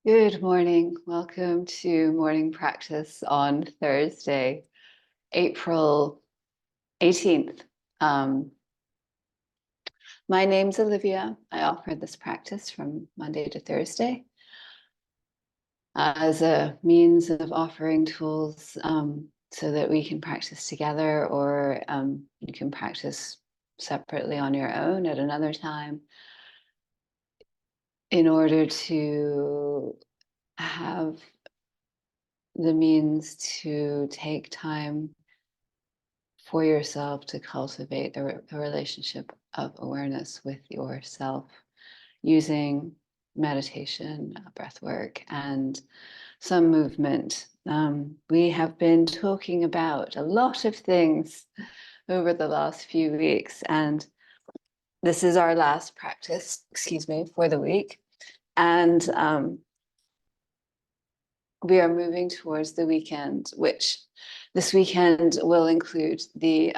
Good morning. Welcome to morning practice on Thursday, April 18th. My name's Olivia. I offer this practice from Monday to Thursday as a means of offering tools so that we can practice together, or you can practice separately on your own at another time, in order to have the means to take time for yourself to cultivate a relationship of awareness with yourself using meditation, breath work, and some movement. We have been talking about a lot of things over the last few weeks, and this is our last practice, for the week. And we are moving towards the weekend, which this weekend will include the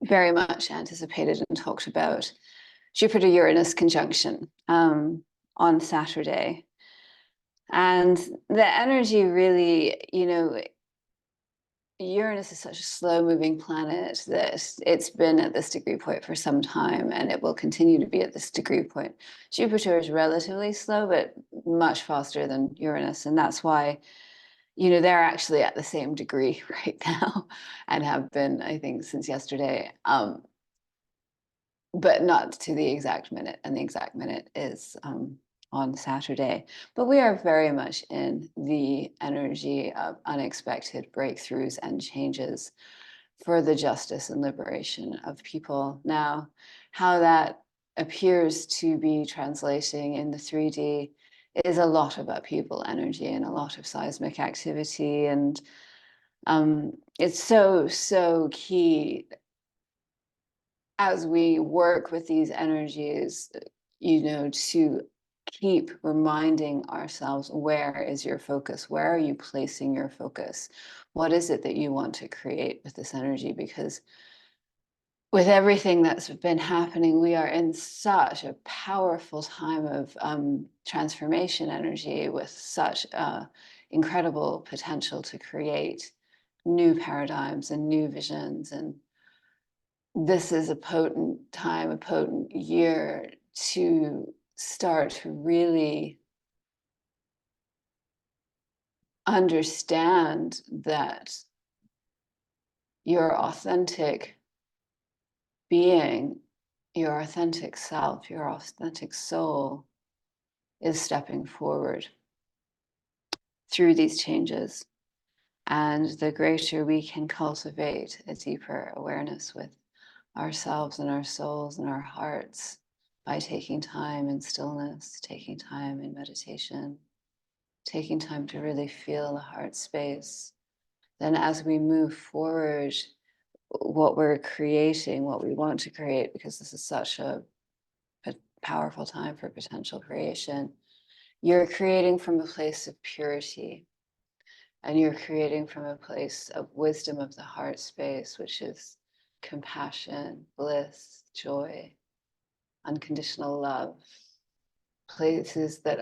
very much anticipated and talked about Jupiter Uranus conjunction on Saturday. And the energy really, Uranus is such a slow moving planet that it's been at this degree point for some time, and it will continue to be at this degree point. Jupiter is relatively slow, but much faster than Uranus. And that's why, they're actually at the same degree right now and have been, I think, since yesterday. But not to the exact minute, and the exact minute is on Saturday. But we are very much in the energy of unexpected breakthroughs and changes for the justice and liberation of people. Now, how that appears to be translating in the 3D is a lot of upheaval energy and a lot of seismic activity. And it's so key as we work with these energies, to keep reminding ourselves, where is your focus? Where are you placing your focus? What is it that you want to create with this energy? Because with everything that's been happening, we are in such a powerful time of transformation energy, with such incredible potential to create new paradigms and new visions. And this is a potent time, a potent year to start to really understand that your authentic being, your authentic self, your authentic soul is stepping forward through these changes. And the greater we can cultivate a deeper awareness with ourselves and our souls and our hearts by taking time in stillness, taking time in meditation, taking time to really feel the heart space, then as we move forward, what we're creating, what we want to create, because this is such a powerful time for potential creation, you're creating from a place of purity, and you're creating from a place of wisdom of the heart space, which is compassion, bliss, joy, unconditional love, places that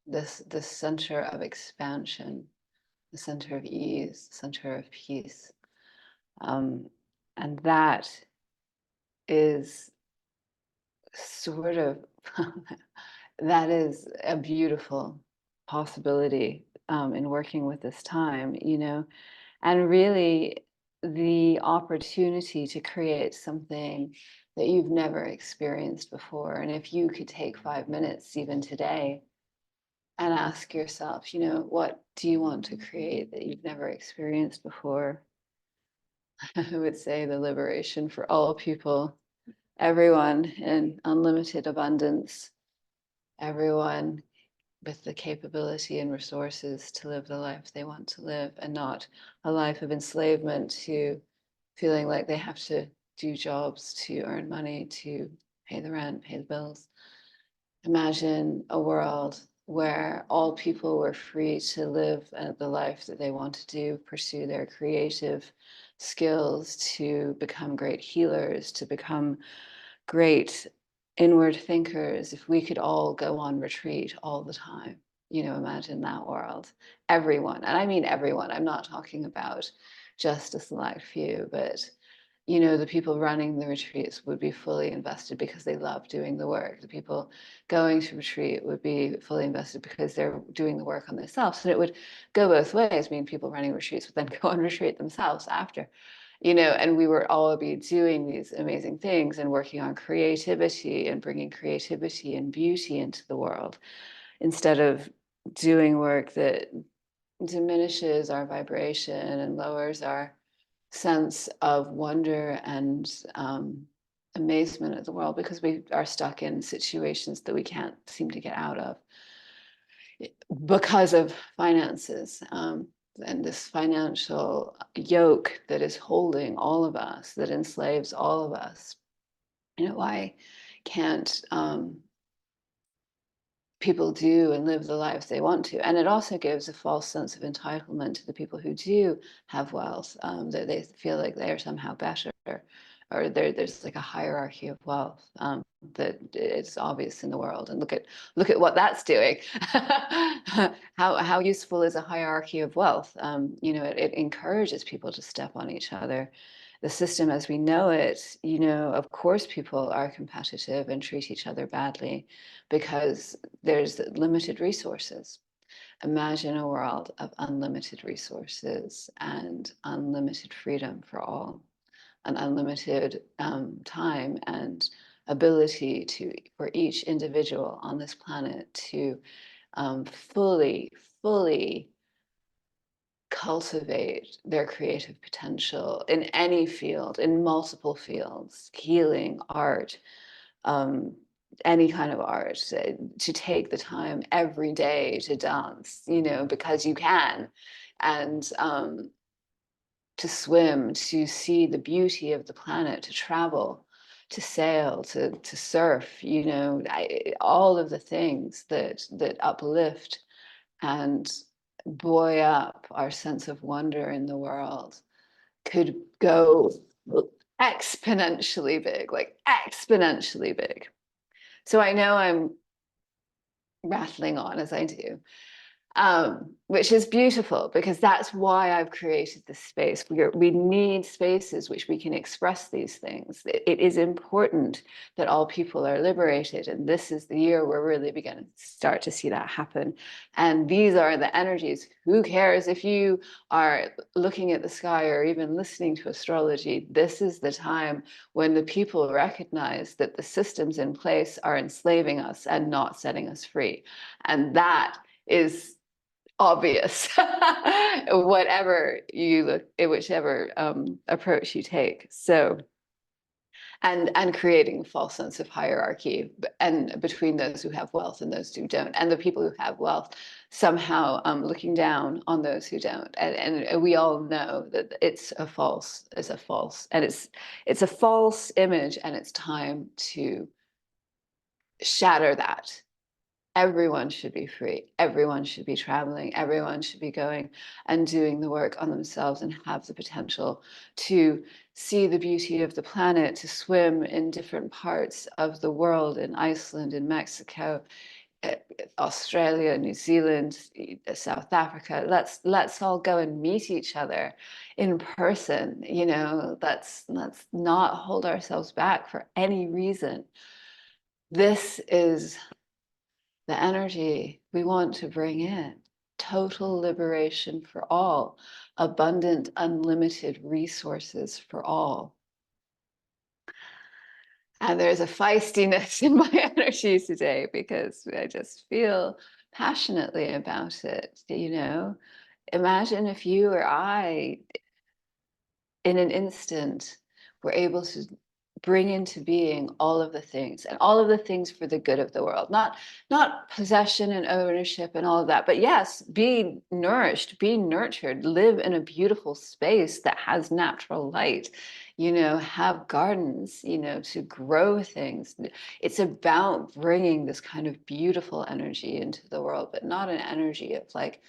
the center of expansion, the center of ease, the center of peace, and that is sort of that is a beautiful possibility in working with this time, and really the opportunity to create something that you've never experienced before. And if you could take 5 minutes even today and ask yourself, what do you want to create that you've never experienced before? I would say the liberation for all people, everyone in unlimited abundance, everyone with the capability and resources to live the life they want to live, and not a life of enslavement to feeling like they have to do jobs to earn money, to pay the rent, pay the bills. Imagine a world where all people were free to live the life that they want to do, pursue their creative skills, to become great healers, to become great inward thinkers, if we could all go on retreat all the time, imagine that world. Everyone, and I mean everyone. I'm not talking about just a select few, but the people running the retreats would be fully invested because they love doing the work. The people going to retreat would be fully invested because they're doing the work on themselves. And it would go both ways. I mean, people running retreats would then go on retreat themselves after, and we would all be doing these amazing things and working on creativity and bringing creativity and beauty into the world instead of doing work that diminishes our vibration and lowers our sense of wonder and amazement at the world, because we are stuck in situations that we can't seem to get out of because of finances, and this financial yoke that is holding all of us, that enslaves all of us. Why can't people do and live the lives they want to? And it also gives a false sense of entitlement to the people who do have wealth, that they feel like they are somehow better, or there's like a hierarchy of wealth that is obvious in the world. And look at what that's doing. How useful is a hierarchy of wealth? It encourages people to step on each other. The system as we know it, of course people are competitive and treat each other badly because there's limited resources. Imagine a world of unlimited resources and unlimited freedom for all, an unlimited time and ability for each individual on this planet to fully cultivate their creative potential in any field, in multiple fields, healing, art, um, any kind of art, to take the time every day to dance, because you can, and to swim, to see the beauty of the planet, to travel, to sail, to surf, all of the things that uplift and buoy up our sense of wonder in the world could go exponentially big, like exponentially big. So I know I'm rattling on as I do, which is beautiful, because that's why I've created this space. We need spaces which we can express these things. It is important that all people are liberated, and this is the year we're really beginning to start to see that happen. And these are the energies. Who cares if you are looking at the sky or even listening to astrology? This is the time when the people recognize that the systems in place are enslaving us and not setting us free. And that is obvious, whatever you look, whichever approach you take. So, and creating a false sense of hierarchy and between those who have wealth and those who don't, and the people who have wealth somehow looking down on those who don't. And we all know that it's a false, and it's a false image, and it's time to shatter that. Everyone should be free. Everyone should be traveling. Everyone should be going and doing the work on themselves and have the potential to see the beauty of the planet, to swim in different parts of the world, in Iceland, in Mexico, Australia, New Zealand, South Africa. Let's all go and meet each other in person. Let's not hold ourselves back for any reason. This is the energy we want to bring in: total liberation for all, abundant, unlimited resources for all. And there's a feistiness in my energy today because I just feel passionately about it. Imagine if you or I, in an instant, were able to bring into being all of the things, and all of the things for the good of the world, not possession and ownership and all of that, but yes, be nourished, be nurtured, live in a beautiful space that has natural light, have gardens, to grow things. It's about bringing this kind of beautiful energy into the world, but not an energy of like,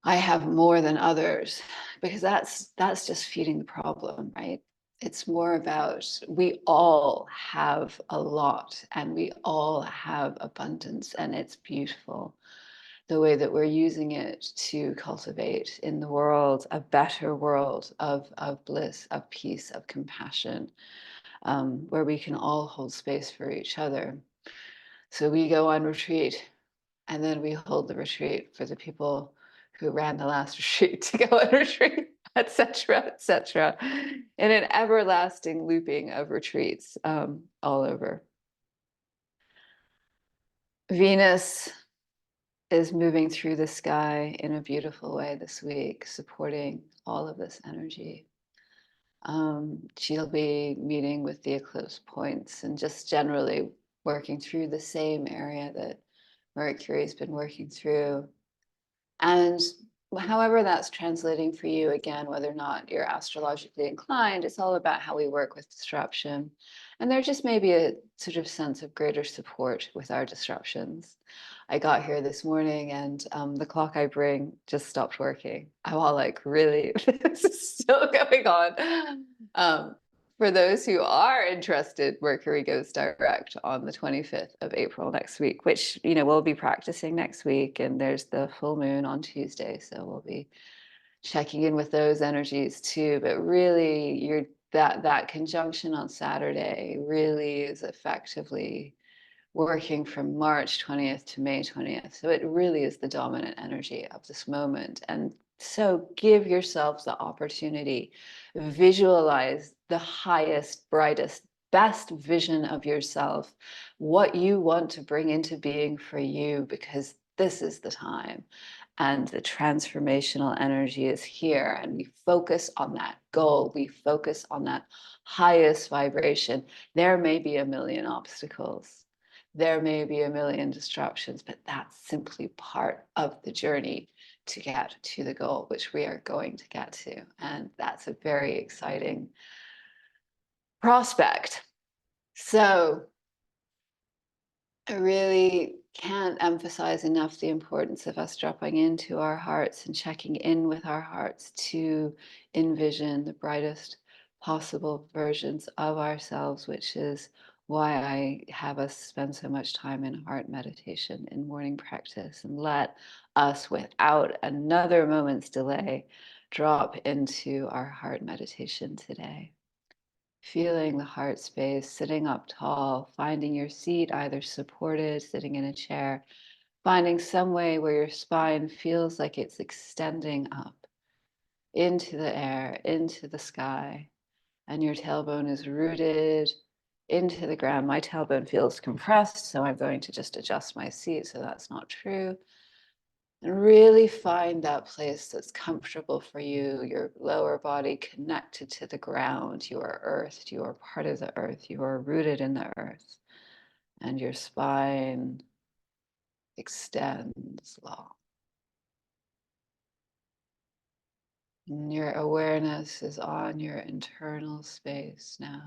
I have more than others, because that's just feeding the problem, right? It's more about we all have a lot and we all have abundance, and it's beautiful the way that we're using it to cultivate in the world a better world of bliss, of peace, of compassion, where we can all hold space for each other. So we go on retreat, and then we hold the retreat for the people who ran the last retreat to go on retreat, etc., etc., in an everlasting looping of retreats all over. Venus is moving through the sky in a beautiful way this week, supporting all of this energy. She'll be meeting with the eclipse points and just generally working through the same area that Mercury's been working through. And however that's translating for you, again, whether or not you're astrologically inclined, it's all about how we work with disruption. And there just may be a sort of sense of greater support with our disruptions. I got here this morning and the clock I bring just stopped working. I'm all like, really? This is still going on. For those who are interested, Mercury goes direct on the 25th of April next week, which, we'll be practicing next week. And there's the full moon on Tuesday. So we'll be checking in with those energies too. But really, that conjunction on Saturday really is effectively working from March 20th to May 20th. So it really is the dominant energy of this moment. And so give yourselves the opportunity, visualize the highest, brightest, best vision of yourself, what you want to bring into being for you, because this is the time. And the transformational energy is here. And we focus on that goal. We focus on that highest vibration. There may be a million obstacles. There may be a million disruptions, but that's simply part of the journey to get to the goal, which we are going to get to. And that's a very exciting prospect. So I really can't emphasize enough the importance of us dropping into our hearts and checking in with our hearts to envision the brightest possible versions of ourselves, which is why I have us spend so much time in heart meditation in morning practice, and let us, without another moment's delay, drop into our heart meditation today. Feeling the heart space, sitting up tall, finding your seat either supported, sitting in a chair, finding some way where your spine feels like it's extending up into the air, into the sky, and your tailbone is rooted into the ground. My tailbone feels compressed, so I'm going to just adjust my seat so that's not true. And really find that place that's comfortable for you, your lower body connected to the ground. You are earthed, you are part of the earth, you are rooted in the earth, and your spine extends long. And your awareness is on your internal space now.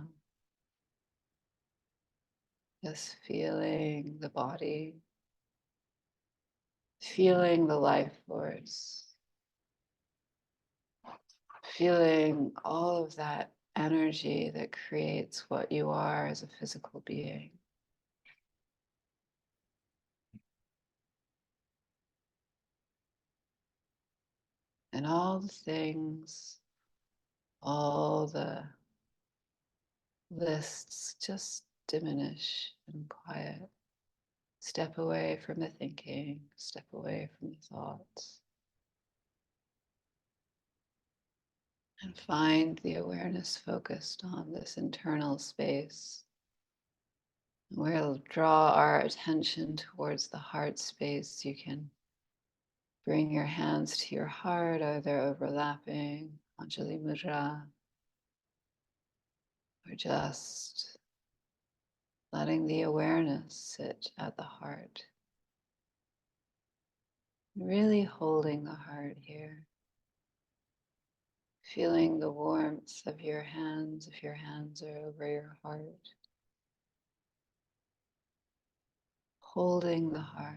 Just feeling the body, feeling the life force, feeling all of that energy that creates what you are as a physical being. And all the things, all the lists just diminish and quiet. Step away from the thinking, step away from the thoughts, and find the awareness focused on this internal space. We'll draw our attention towards the heart space. You can bring your hands to your heart, either overlapping, Anjali Mudra, or just letting the awareness sit at the heart. Really holding the heart here. Feeling the warmth of your hands if your hands are over your heart. Holding the heart.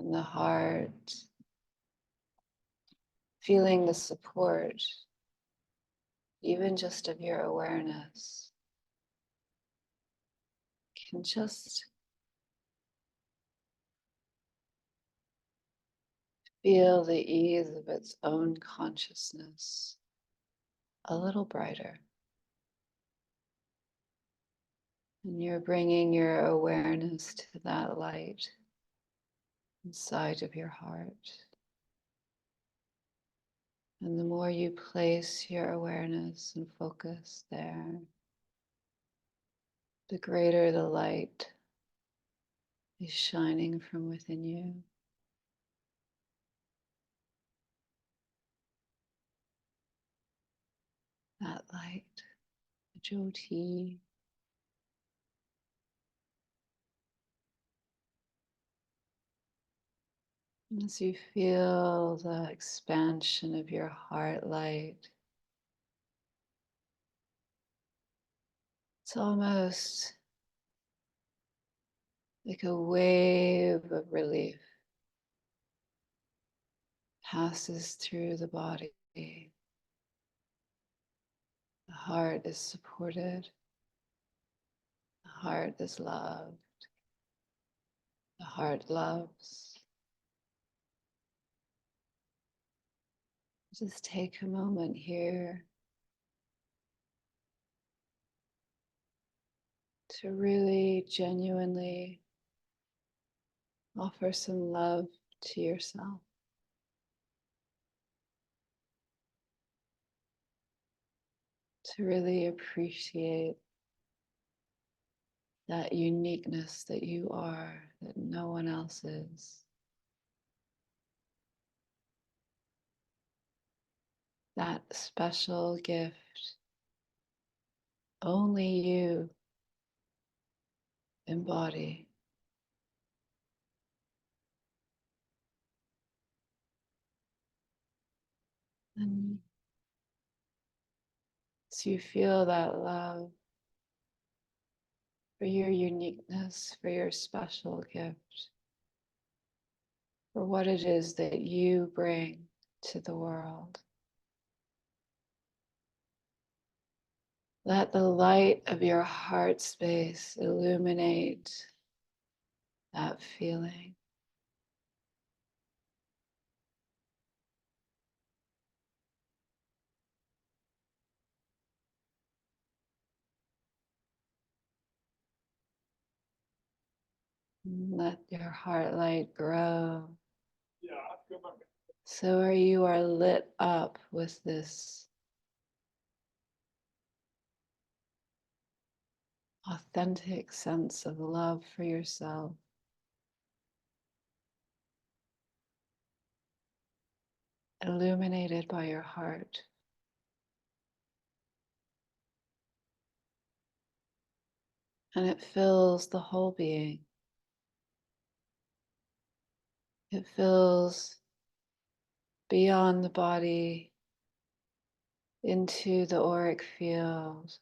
And the heart feeling the support, even just of your awareness, can just feel the ease of its own consciousness a little brighter. And you're bringing your awareness to that light inside of your heart. And the more you place your awareness and focus there, the greater the light is shining from within you. That light, the Jyoti. As you feel the expansion of your heart light, it's almost like a wave of relief passes through the body. The heart is supported. The heart is loved. The heart loves. Just take a moment here to really genuinely offer some love to yourself. To really appreciate that uniqueness that you are, that no one else is. That special gift only you embody. And so you feel that love for your uniqueness, for your special gift, for what it is that you bring to the world. Let the light of your heart space illuminate that feeling. Let your heart light grow. So you are lit up with this authentic sense of love for yourself. Illuminated by your heart. And it fills the whole being. It fills beyond the body into the auric field.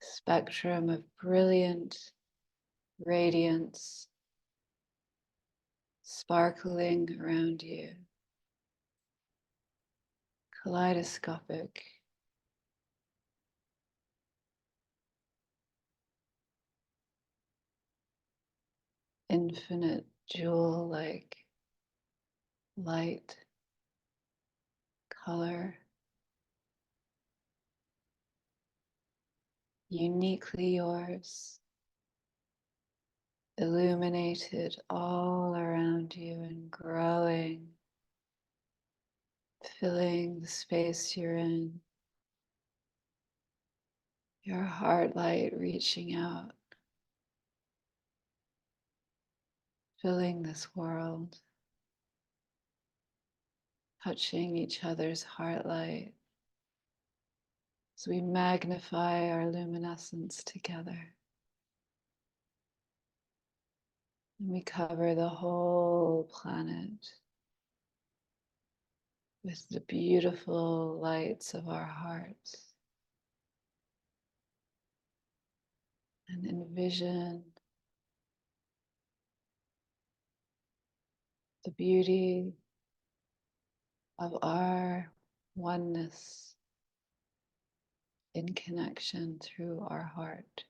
Spectrum of brilliant radiance sparkling around you. Kaleidoscopic. Infinite jewel-like light, color, uniquely yours, illuminated all around you and growing, filling the space you're in, your heart light reaching out, filling this world, touching each other's heart light as we magnify our luminescence together. And we cover the whole planet with the beautiful lights of our hearts. And envision the beauty of our oneness in connection through our heart.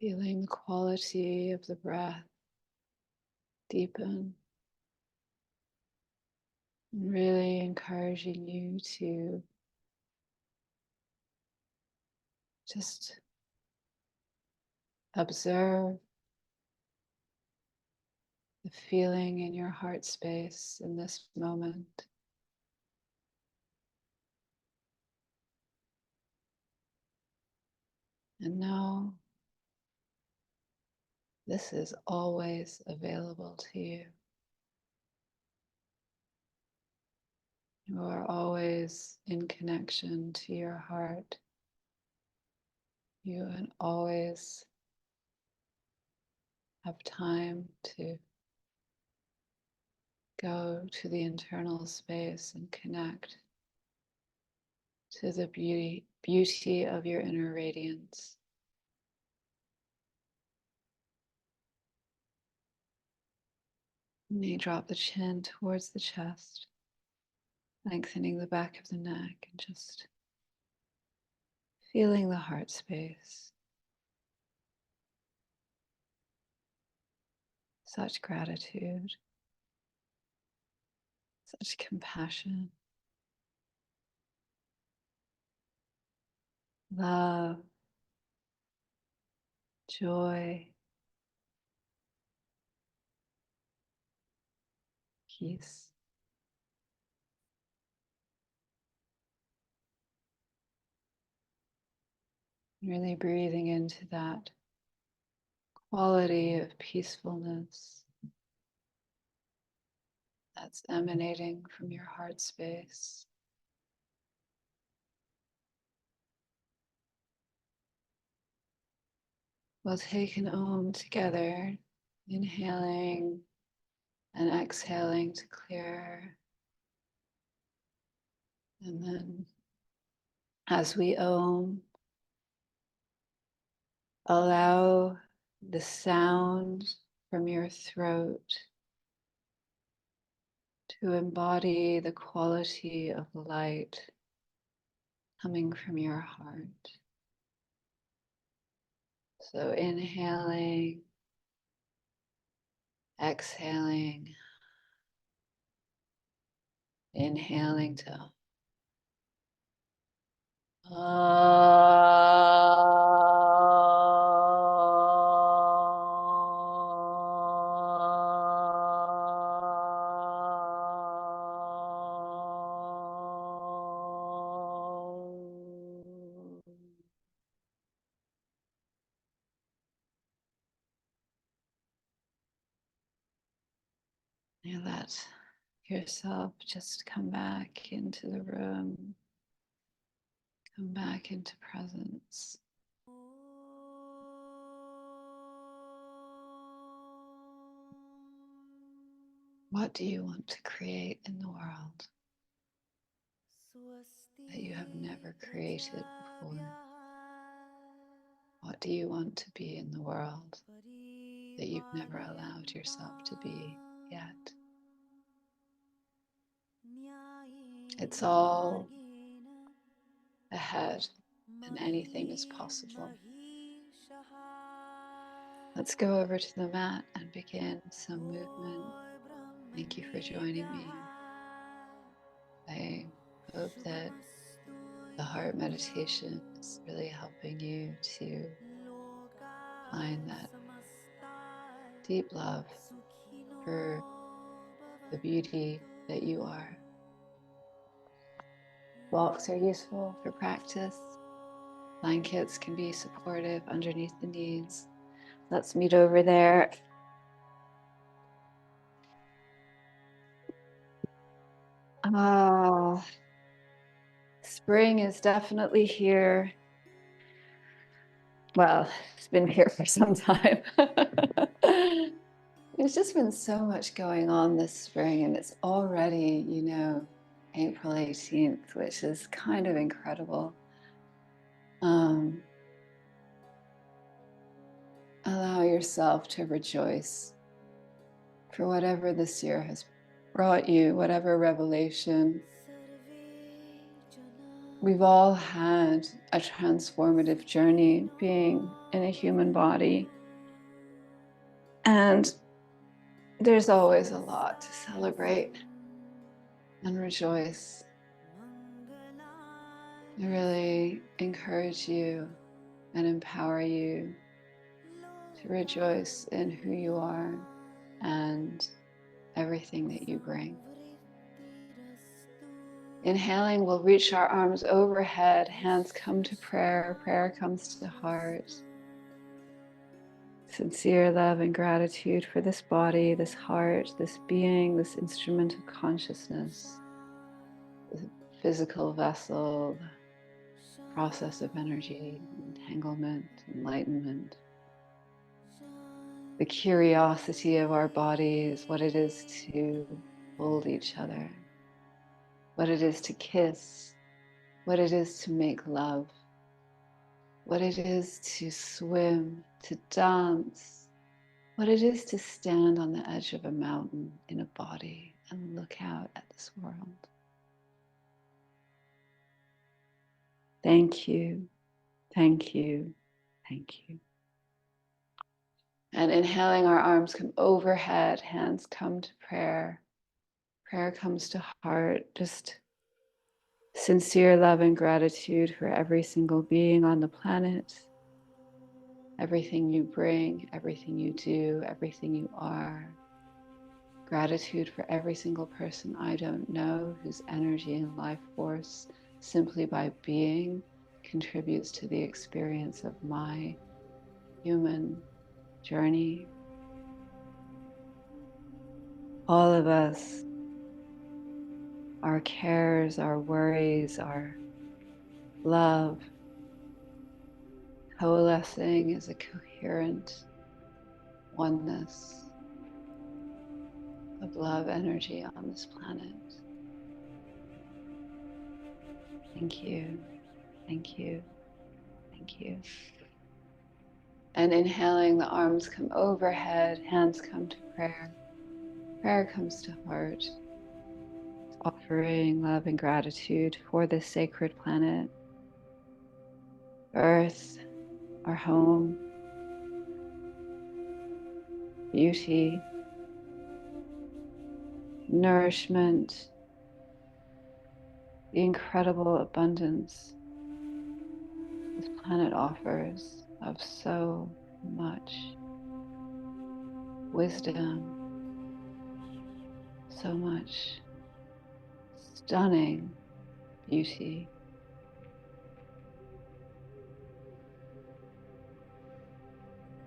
Feeling the quality of the breath deepen, and really encouraging you to just observe the feeling in your heart space in this moment. And know this is always available to you. You are always in connection to your heart. You and always have time to go to the internal space and connect to the beauty of your inner radiance. You may drop the chin towards the chest, lengthening the back of the neck and just feeling the heart space. Such gratitude, such compassion, love, joy, peace. Really breathing into that quality of peacefulness that's emanating from your heart space. We'll take an Om together, inhaling and exhaling to clear. And then as we Om, allow the sound from your throat to embody the quality of light coming from your heart. So inhaling, exhaling, inhaling to you let yourself just come back into the room, come back into presence. What do you want to create in the world that you have never created before? What do you want to be in the world that you've never allowed yourself to be yet? It's all ahead and anything is possible. Let's go over to the mat and begin some movement. Thank you for joining me. I hope that the heart meditation is really helping you to find that deep love for the beauty that you are. Walks are useful for practice. Blankets can be supportive underneath the knees. Let's meet over there. Spring is definitely here. Well, it's been here for some time. There's just been so much going on this spring, and it's already, April 18th, which is kind of incredible. Allow yourself to rejoice for whatever this year has brought you, whatever revelation. We've all had a transformative journey being in a human body. And there's always a lot to celebrate and rejoice. I really encourage you and empower you to rejoice in who you are and everything that you bring. Inhaling, we'll reach our arms overhead, hands come to prayer, prayer comes to heart. Sincere love and gratitude for this body, this heart, this being, this instrument of consciousness, the physical vessel, the process of energy, entanglement, enlightenment. The curiosity of our bodies, what it is to hold each other, what it is to kiss, what it is to make love, what it is to swim, to dance, what it is to stand on the edge of a mountain in a body and look out at this world. Thank you, thank you, thank you. And inhaling, our arms come overhead, hands come to prayer. Prayer comes to heart, just sincere love and gratitude for every single being on the planet, everything you bring, everything you do, everything you are. Gratitude for every single person I don't know whose energy and life force, simply by being, contributes to the experience of my human journey. All of us, our cares, our worries, our love, coalescing as a coherent oneness of love energy on this planet. Thank you, thank you, thank you. And inhaling, the arms come overhead, hands come to prayer. Prayer comes to heart, offering love and gratitude for this sacred planet, Earth, our home, beauty, nourishment, the incredible abundance this planet offers of so much wisdom, so much stunning beauty.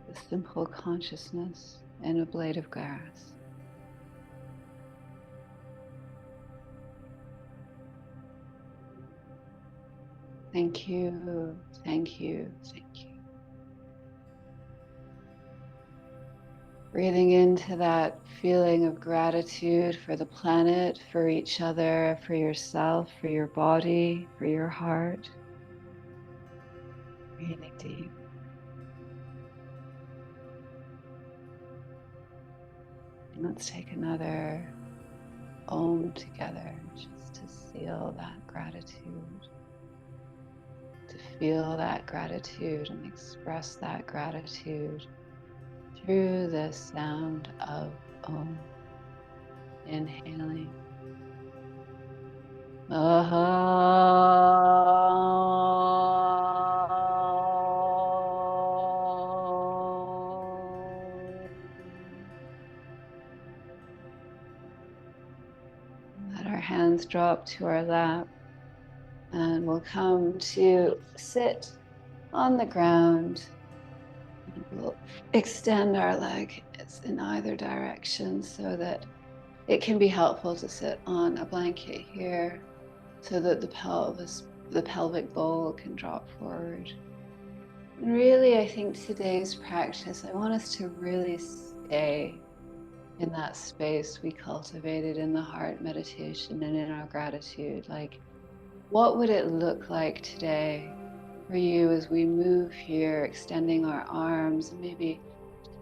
The simple consciousness in a blade of grass. Thank you, thank you, thank you. Breathing into that feeling of gratitude for the planet, for each other, for yourself, for your body, for your heart. Breathing deep. And let's take another Om together, just to seal that gratitude, to feel that gratitude and express that gratitude through the sound of Om. Inhaling. drop to our lap, and we'll come to sit on the ground. And we'll extend our leg in either direction so that it can be helpful to sit on a blanket here so that the pelvic bowl can drop forward. And really, I think today's practice, I want us to really stay in that space we cultivated in the heart meditation and in our gratitude. Like, what would it look like today for you as we move here, extending our arms and maybe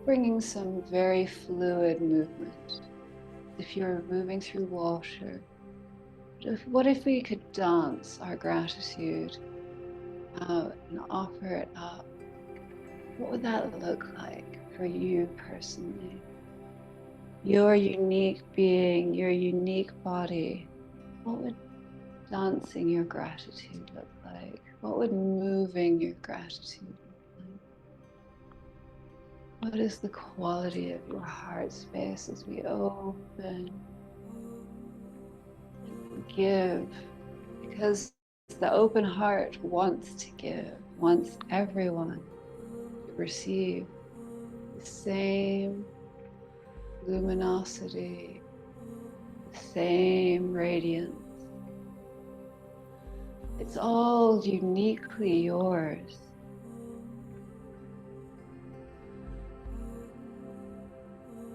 bringing some very fluid movement? If you're moving through water, what if we could dance our gratitude out and offer it up? What would that look like for you personally? Your unique being, your unique body. What would dancing your gratitude look like? What would moving your gratitude look like? What is the quality of your heart space as we open and give? Because the open heart wants to give, wants everyone to receive the same luminosity, the same radiance. It's all uniquely yours.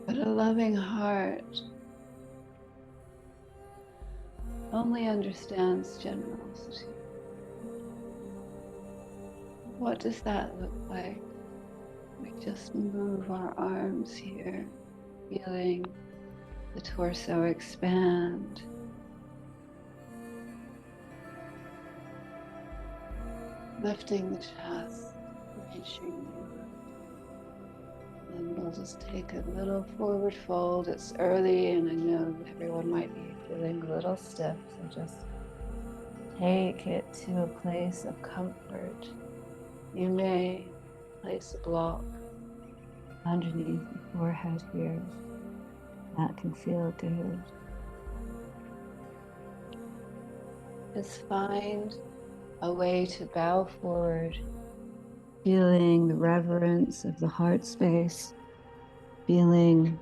But a loving heart only understands generosity. What does that look like? We just move our arms here, feeling the torso expand. Lifting the chest, reaching down. And we'll just take a little forward fold. It's early and I know everyone might be feeling a little stiff, so just take it to a place of comfort. You may place a block underneath the forehead here. That can feel good. Just find a way to bow forward, feeling the reverence of the heart space, feeling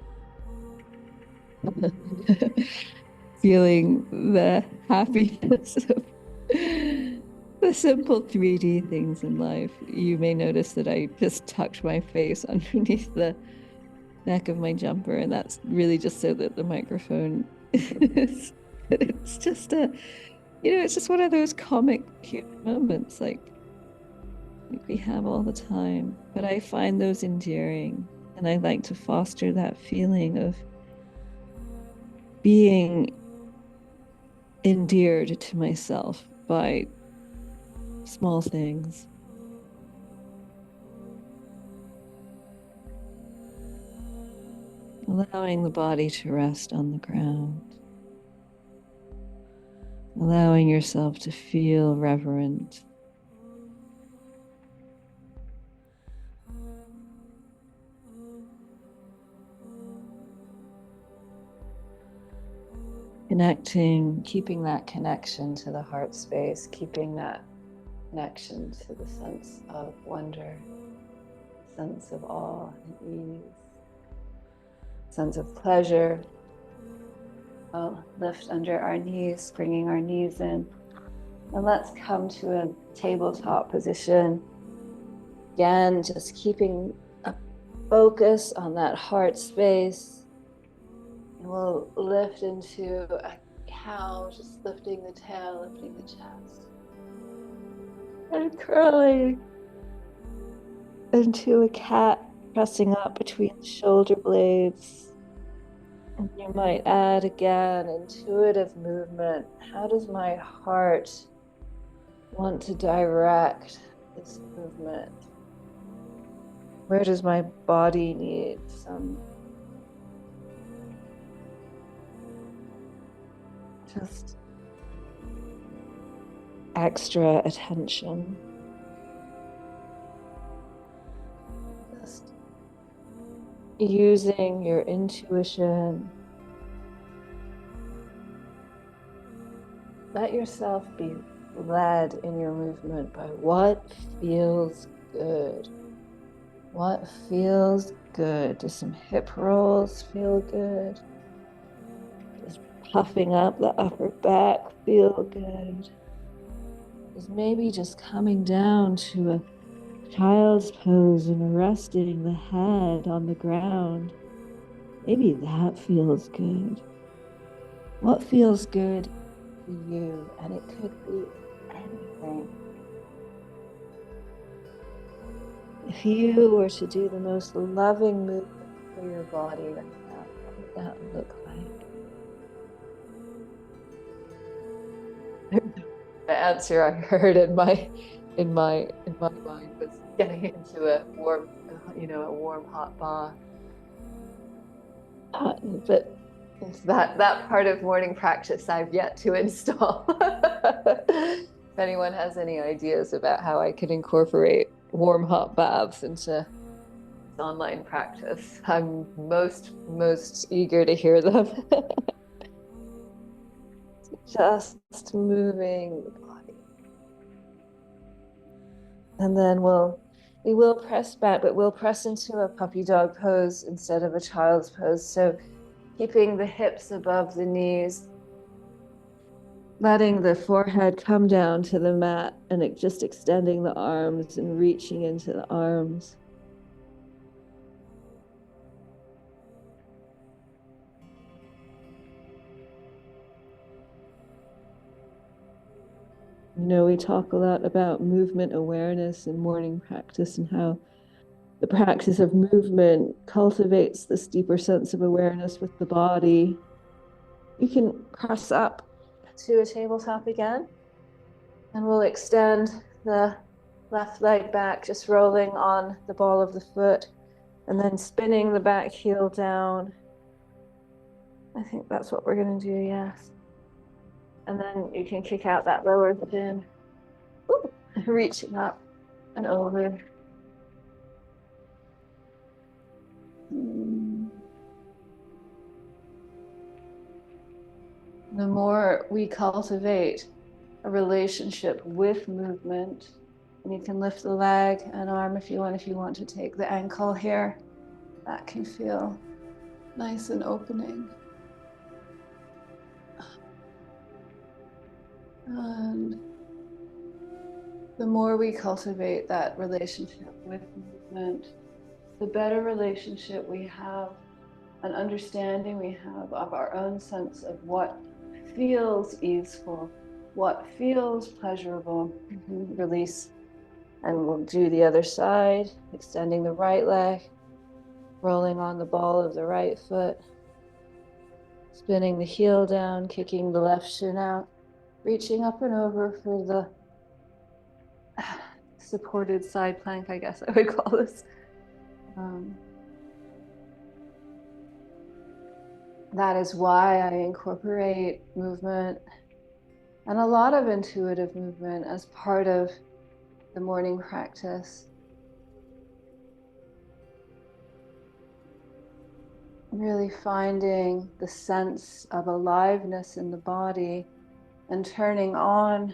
feeling the happiness of the simple 3D things in life. You may notice that I just tucked my face underneath the neck of my jumper, and that's really just so that the microphone is, it's just it's just one of those comic cute moments like we have all the time, but I find those endearing, and I like to foster that feeling of being endeared to myself by small things. Allowing the body to rest on the ground. Allowing yourself to feel reverent. Connecting, keeping that connection to the heart space, keeping that connection to the sense of wonder, sense of awe and ease, sense of pleasure. I'll lift under our knees, bringing our knees in. And let's come to a tabletop position. Again, just keeping a focus on that heart space. And we'll lift into a cow, just lifting the tail, lifting the chest. And curling into a cat, pressing up between the shoulder blades. And you might add again, intuitive movement. How does my heart want to direct this movement? Where does my body need some just extra attention? Just using your intuition let yourself be led in your movement by what feels good. What feels good? Does some hip rolls feel good? Does puffing up the upper back feel good? Does maybe just coming down to a child's pose and resting the head on the ground, maybe that feels good. What feels good for you? And it could be anything. If you were to do the most loving movement for your body right now, what would that look like? The answer I heard in my mind was getting into a warm, a warm hot bath. But that part of morning practice I've yet to install. If anyone has any ideas about how I could incorporate warm hot baths into online practice, I'm most eager to hear them. Just moving the body. And then we will press back, but we'll press into a puppy dog pose instead of a child's pose. So keeping the hips above the knees, letting the forehead come down to the mat, and just extending the arms and reaching into the arms. We talk a lot about movement awareness in morning practice and how the practice of movement cultivates this deeper sense of awareness with the body. You can press up to a tabletop again, and we'll extend the left leg back, just rolling on the ball of the foot, and then spinning the back heel down. I think that's what we're going to do, yes. And then you can kick out that lower shin. Ooh, reaching up and over. The more we cultivate a relationship with movement, and you can lift the leg and arm if you want to take the ankle here, that can feel nice and opening. And the more we cultivate that relationship with movement, the better relationship we have, an understanding we have of our own sense of what feels easeful, what feels pleasurable. Release. And we'll do the other side, extending the right leg, rolling on the ball of the right foot, spinning the heel down, kicking the left shin out, reaching up and over for the supported side plank, I guess I would call this. That is why I incorporate movement and a lot of intuitive movement as part of the morning practice. Really finding the sense of aliveness in the body and turning on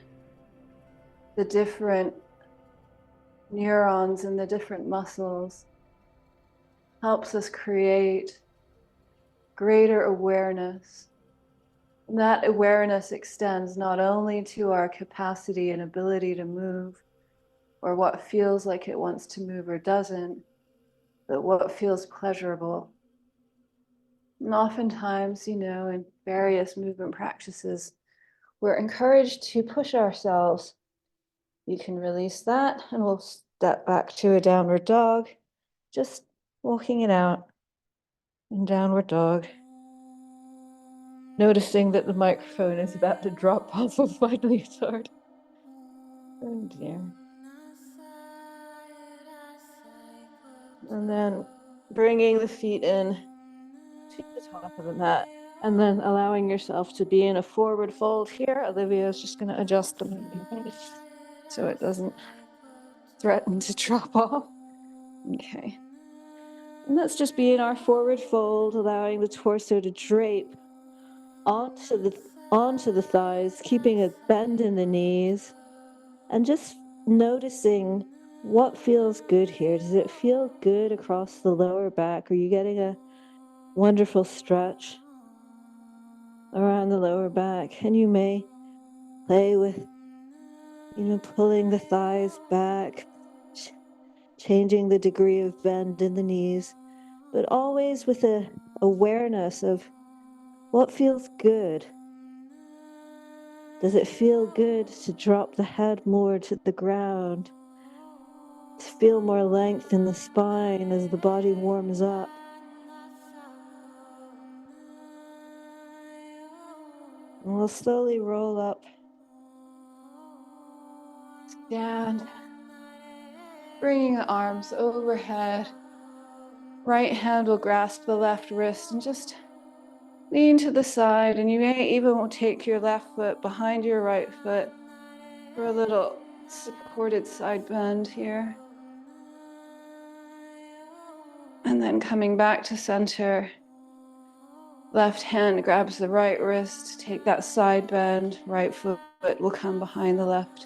the different neurons and the different muscles helps us create greater awareness. And that awareness extends not only to our capacity and ability to move, or what feels like it wants to move or doesn't, but what feels pleasurable. And oftentimes, in various movement practices, we're encouraged to push ourselves. You can release that, and we'll step back to a downward dog, just walking it out in downward dog. Noticing that the microphone is about to drop off of my leotard. Oh dear. And then bringing the feet in to the top of the mat, and then allowing yourself to be in a forward fold here. Olivia is just going to adjust the movement so it doesn't threaten to drop off. Okay. And let's just be in our forward fold, allowing the torso to drape onto the onto the thighs, keeping a bend in the knees, and just noticing what feels good here. Does it feel good across the lower back? Are you getting a wonderful stretch around the lower back? And you may play with, pulling the thighs back, changing the degree of bend in the knees, but always with a awareness of what feels good. Does it feel good to drop the head more to the ground? To feel more length in the spine as the body warms up? And we'll slowly roll up. Stand. Bringing the arms overhead. Right hand will grasp the left wrist and just lean to the side. And you may even take your left foot behind your right foot for a little supported side bend here. And then coming back to center. Left hand grabs the right wrist, take that side bend, right foot will come behind the left.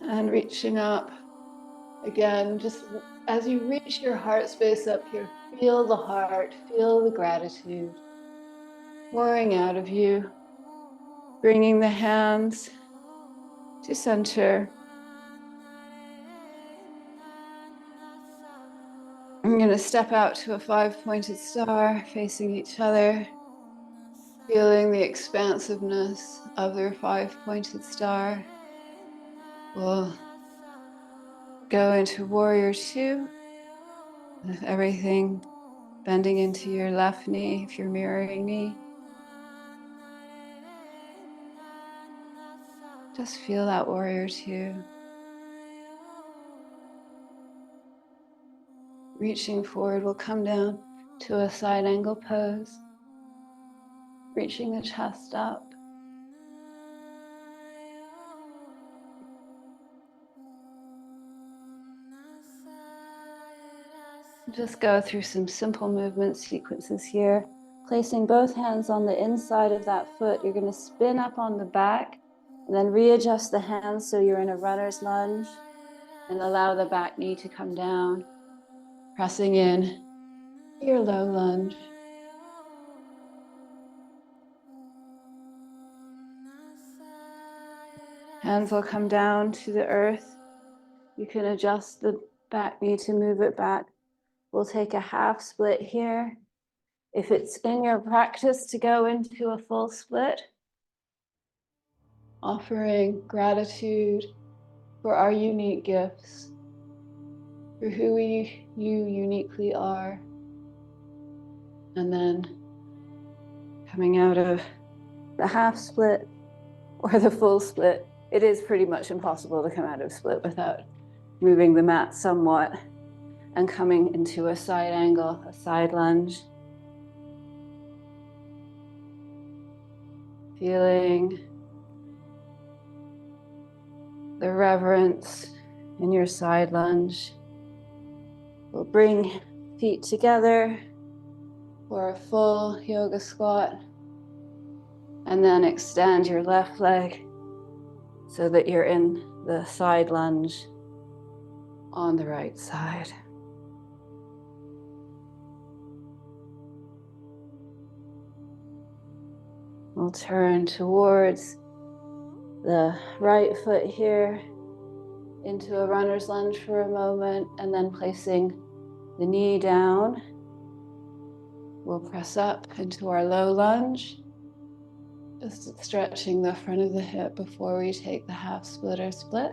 And reaching up. Again, just as you reach your heart space up here, feel the heart, feel the gratitude pouring out of you, bringing the hands to center. I'm going to step out to a 5-pointed star facing each other, feeling the expansiveness of their 5-pointed star. We'll go into warrior 2, with everything bending into your left knee if you're mirroring me. Just feel that warrior 2. Reaching forward, we'll come down to a side angle pose, reaching the chest up. Just go through some simple movement sequences here. Placing both hands on the inside of that foot, you're going to spin up on the back and then readjust the hands so you're in a runner's lunge and allow the back knee to come down, pressing in your low lunge. Hands will come down to the earth. You can adjust the back knee to move it back. We'll take a half split here. If it's in your practice to go into a full split, offering gratitude for our unique gifts, for who you uniquely are, and then coming out of the half split or the full split. It is pretty much impossible to come out of split without moving the mat somewhat and coming into a side angle, a side lunge. Feeling the reverence in your side lunge. We'll bring feet together for a full yoga squat and then extend your left leg so that you're in the side lunge on the right side. We'll turn towards the right foot here into a runner's lunge for a moment, and then placing the knee down, we'll press up into our low lunge, just stretching the front of the hip before we take the half split or split.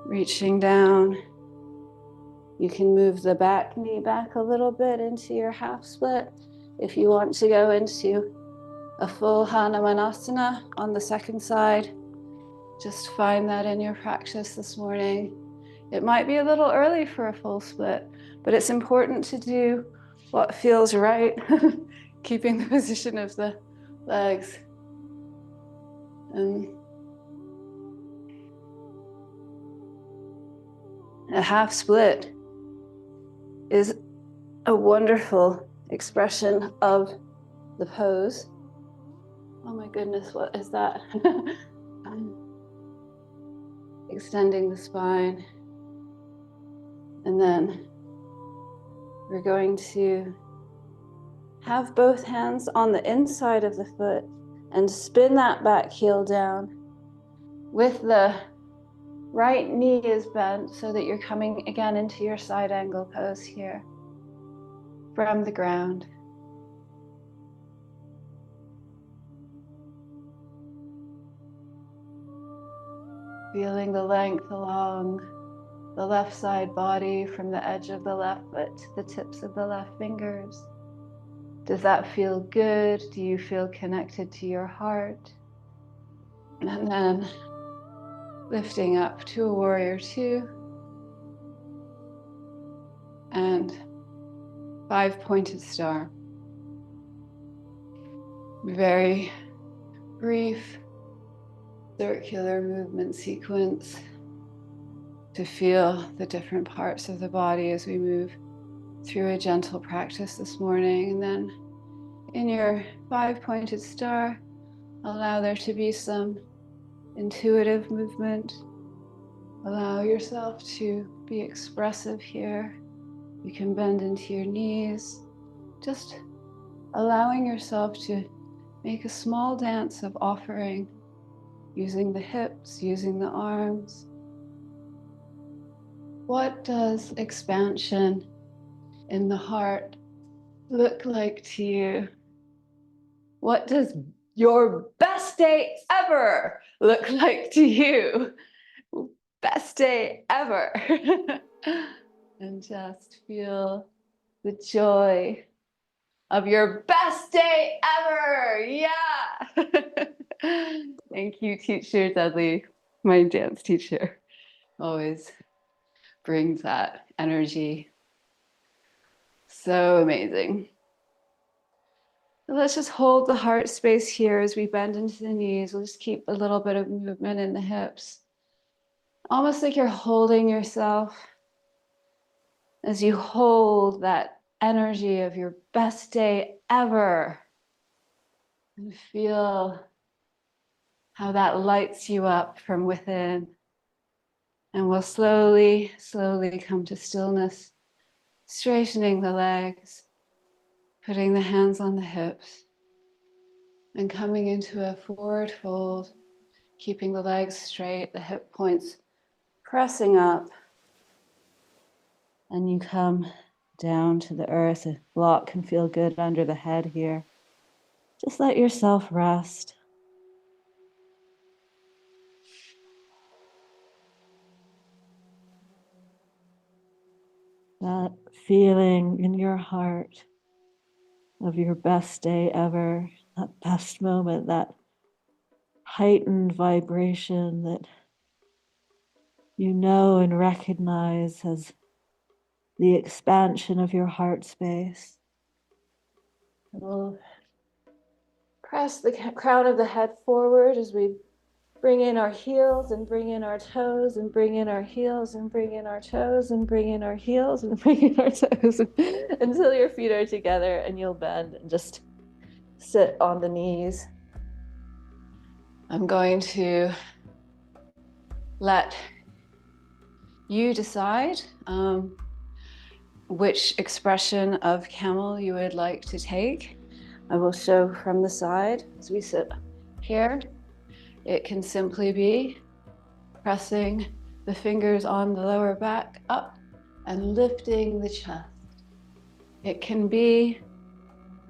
Reaching down, you can move the back knee back a little bit into your half split. If you want to go into a full Hanumanasana on the second side, just find that in your practice this morning. It might be a little early for a full split, but it's important to do what feels right, keeping the position of the legs. And a half split is a wonderful expression of the pose. Oh my goodness, what is that? Extending the spine. And then we're going to have both hands on the inside of the foot and spin that back heel down with the right knee is bent so that you're coming again into your side angle pose here from the ground. Feeling the length along the left side body from the edge of the left foot to the tips of the left fingers. Does that feel good? Do you feel connected to your heart? And then lifting up to a warrior two and 5-pointed star. Very brief circular movement sequence to feel the different parts of the body as we move through a gentle practice this morning. And then in your 5-pointed star, allow there to be some intuitive movement. Allow yourself to be expressive here. You can bend into your knees, just allowing yourself to make a small dance of offering, using the hips, using the arms. What does expansion in the heart look like to you? What does your best day ever look like to you? Best day ever. And just feel the joy of your best day ever. Yeah. Thank you, teacher Dudley, my dance teacher. Always brings that energy. So amazing. Let's just hold the heart space here as we bend into the knees. We'll just keep a little bit of movement in the hips. Almost like you're holding yourself as you hold that energy of your best day ever. And feel how that lights you up from within. And we'll slowly, slowly come to stillness, straightening the legs, putting the hands on the hips, and coming into a forward fold, keeping the legs straight, the hip points pressing up. And you come down to the earth. A block can feel good under the head here. Just let yourself rest. That feeling in your heart of your best day ever, that best moment, that heightened vibration that you know and recognize as the expansion of your heart space. We'll press the crown of the head forward as we bring in our heels and bring in our toes and bring in our heels and bring in our toes and bring in our heels and bring in our toes until your feet are together and you'll bend and just sit on the knees. I'm going to let you decide which expression of camel you would like to take. I will show from the side as we sit here. It can simply be pressing the fingers on the lower back up and lifting the chest. It can be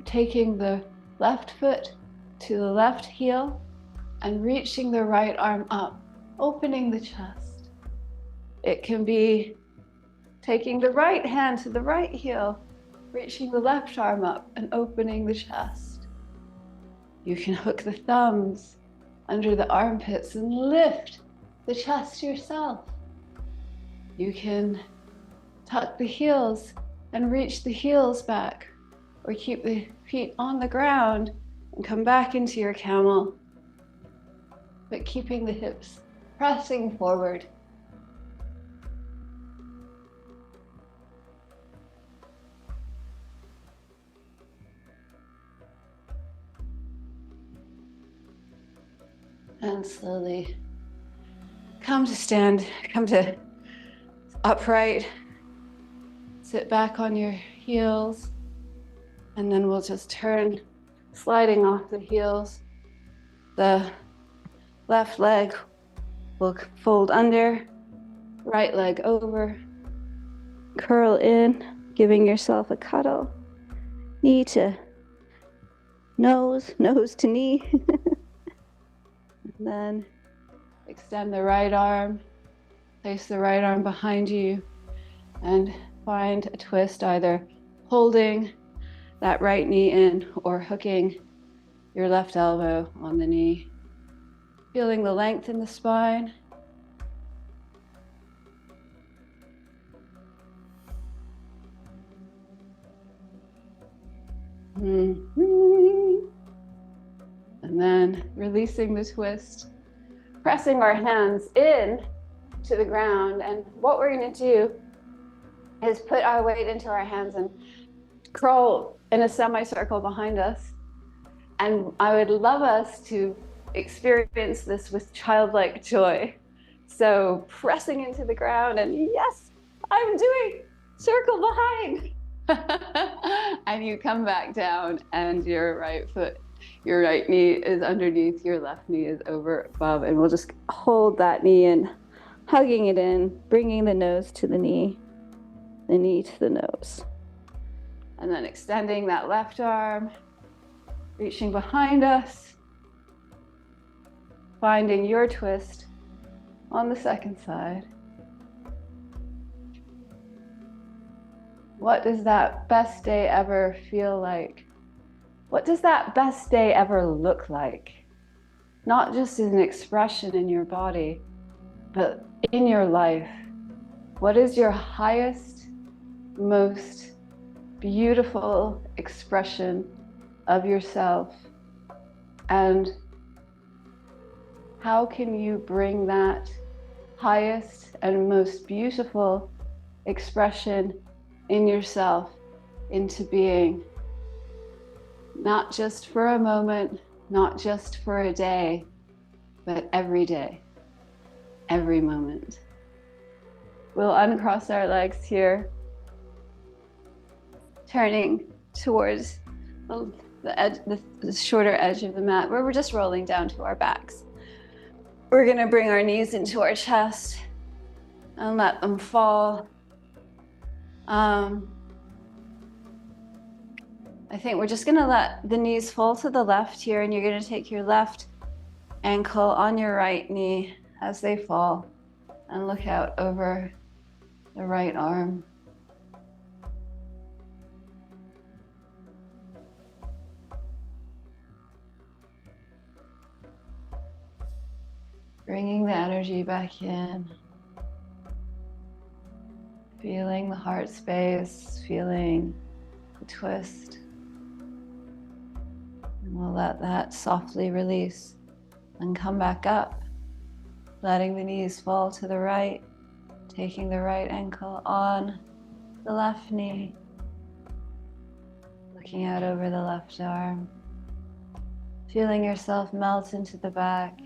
taking the left foot to the left heel and reaching the right arm up, opening the chest. It can be taking the right hand to the right heel, reaching the left arm up and opening the chest. You can hook the thumbs under the armpits and lift the chest yourself. You can tuck the heels and reach the heels back, or keep the feet on the ground and come back into your camel, but keeping the hips pressing forward. And slowly come to upright. Sit back on your heels. And then we'll just turn, sliding off the heels. The left leg will fold under, right leg over. Curl in, giving yourself a cuddle. Knee to nose, nose to knee. And then extend the right arm, place the right arm behind you, and find a twist, either holding that right knee in or hooking your left elbow on the knee. Feeling the length in the spine. And then releasing the twist, pressing our hands in to the ground. And what we're going to do is put our weight into our hands and crawl in a semicircle behind us. And I would love us to experience this with childlike joy. So pressing into the ground, and yes, I'm doing circle behind. And you come back down, and your right foot, your right knee is underneath, your left knee is over above, and we'll just hold that knee in, hugging it in, bringing the nose to the knee to the nose. And then extending that left arm, reaching behind us, finding your twist on the second side. What does that best day ever feel like? What does that best day ever look like? Not just as an expression in your body, but in your life. What is your highest, most beautiful expression of yourself? And how can you bring that highest and most beautiful expression in yourself into being? Not just for a moment, not just for a day, but every day, every moment. We'll uncross our legs here, turning towards the shorter edge of the mat, where we're just rolling down to our backs. We're going to bring our knees into our chest and let them fall. I think we're just going to let the knees fall to the left here, and you're going to take your left ankle on your right knee as they fall and look out over the right arm. Bringing the energy back in. Feeling the heart space, feeling the twist. And we'll let that softly release and come back up, letting the knees fall to the right, taking the right ankle on the left knee, looking out over the left arm, feeling yourself melt into the back,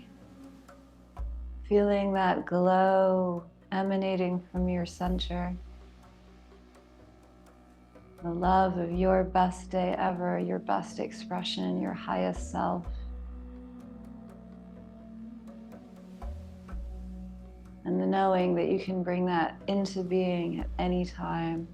feeling that glow emanating from your center. The love of your best day ever, your best expression, your highest self. And the knowing that you can bring that into being at any time.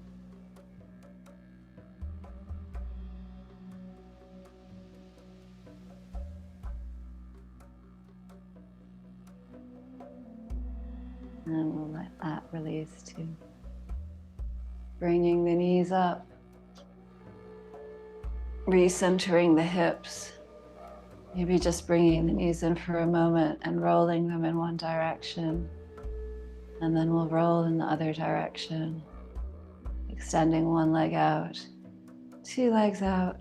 And we'll let that release too. Bringing the knees up. Recentering the hips. Maybe just bringing the knees in for a moment and rolling them in one direction. And then we'll roll in the other direction. Extending one leg out, two legs out,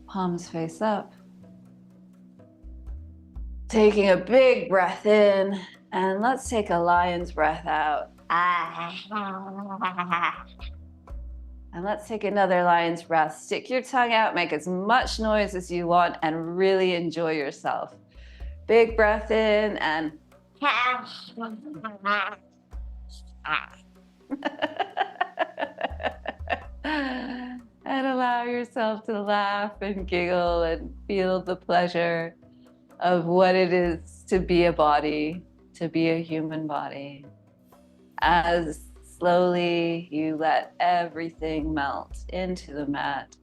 palms face up. Taking a big breath in, and let's take a lion's breath out. And let's take another lion's breath. Stick your tongue out, make as much noise as you want, and really enjoy yourself. Big breath in and and allow yourself to laugh and giggle and feel the pleasure of what it is to be a body, to be a human body. As slowly you let everything melt into the mat,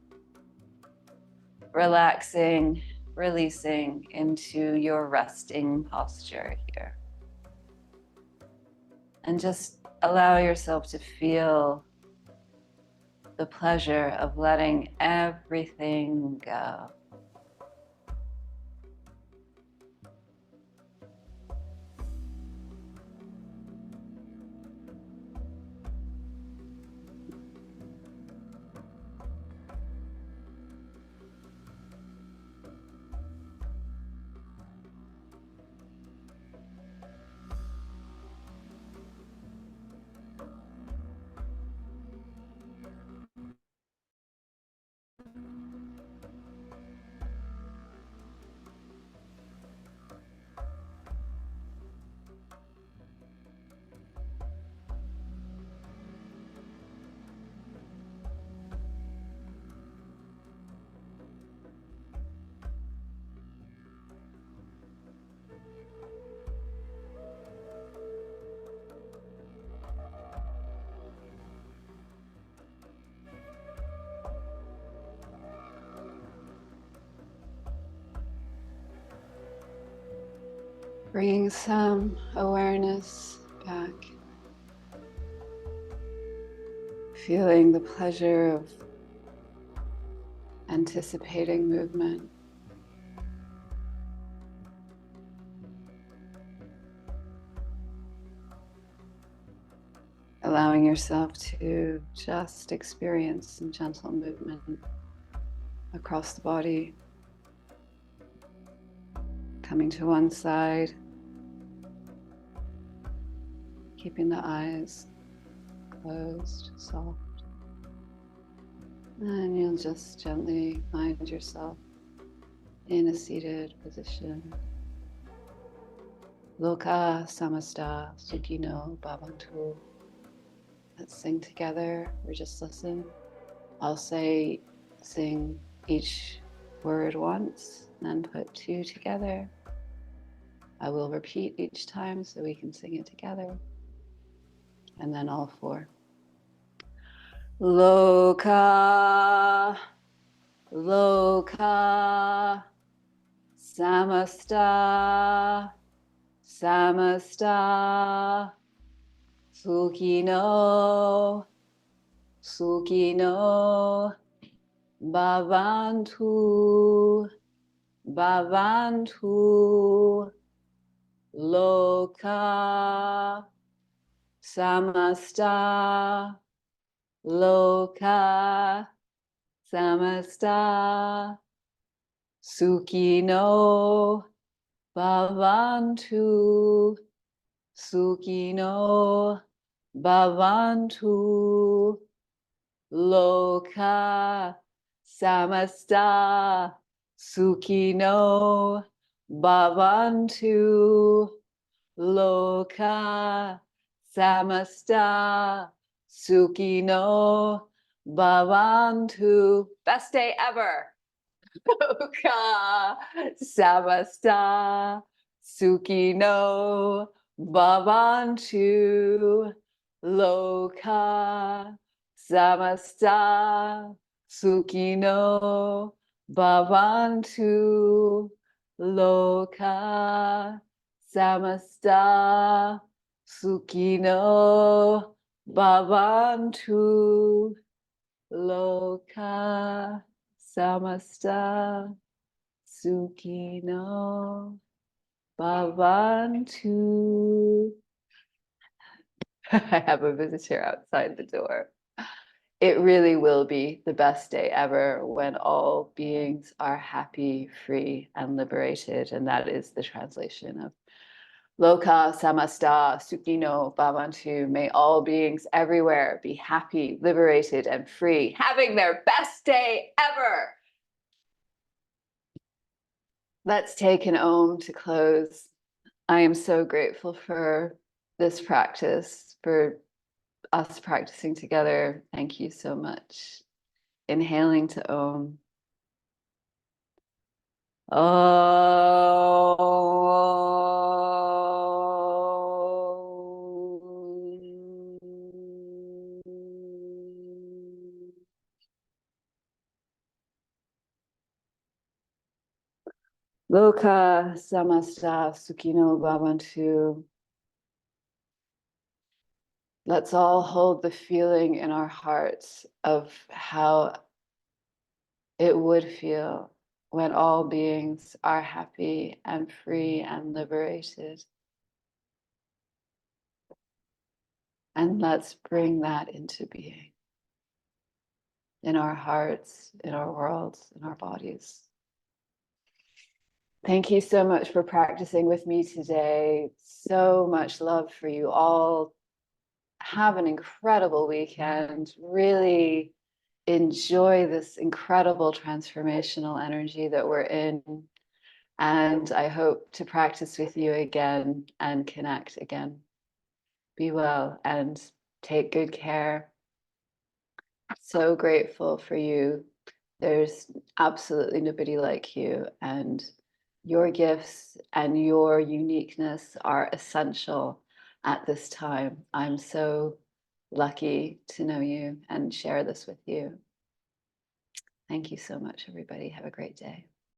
relaxing, releasing into your resting posture here. And just allow yourself to feel the pleasure of letting everything go. Bringing some awareness back. Feeling the pleasure of anticipating movement. Allowing yourself to just experience some gentle movement across the body. Coming to one side, keeping the eyes closed, soft. And you'll just gently find yourself in a seated position. Lokah, Samastah, Sukinoh, Bhavantu. Let's sing together or just listen. I'll sing each word once, then put two together. I will repeat each time so we can sing it together. And then all four. Lokah, Lokah, Samastah, Samastah, Sukinoh, Sukinoh, Bhavantu, Bhavantu, Lokah, Samastah, Lokah, Samastah, Sukinoh, Bhavantu, Sukinoh, Bhavantu, Lokah, Samastah, Sukinoh, Bhavantu, Lokah, Samastah, Sukinoh, Bhavantu. Best day ever. Lokah, Samastah, Sukinoh, Bhavantu. Lokah, Samastah, Sukinoh, Bhavantu. Lokah, Samastah, Sukinoh, Bhavantu. Lokah, Samastah, Sukinoh, Bhavantu. I have a visitor outside the door. It really will be the best day ever when all beings are happy, free, and liberated. And that is the translation of Lokah, Samastah, Sukinoh, Bhavantu. May all beings everywhere be happy, liberated, and free, having their best day ever. Let's take an Om to close. I am so grateful for this practice, for us practicing together. Thank you so much. Inhaling to Om. Lokah, Samastah, Sukinoh, Bhavantu. Let's all hold the feeling in our hearts of how it would feel when all beings are happy and free and liberated. And let's bring that into being in our hearts, in our worlds, in our bodies. Thank you so much for practicing with me today. So much love for you all. Have an incredible weekend. Really enjoy this incredible transformational energy that we're in. And I hope to practice with you again and connect again. Be well and take good care. So grateful for you. There's absolutely nobody like you, and your gifts and your uniqueness are essential at this time. I'm so lucky to know you and share this with you. Thank you so much, everybody. Have a great day.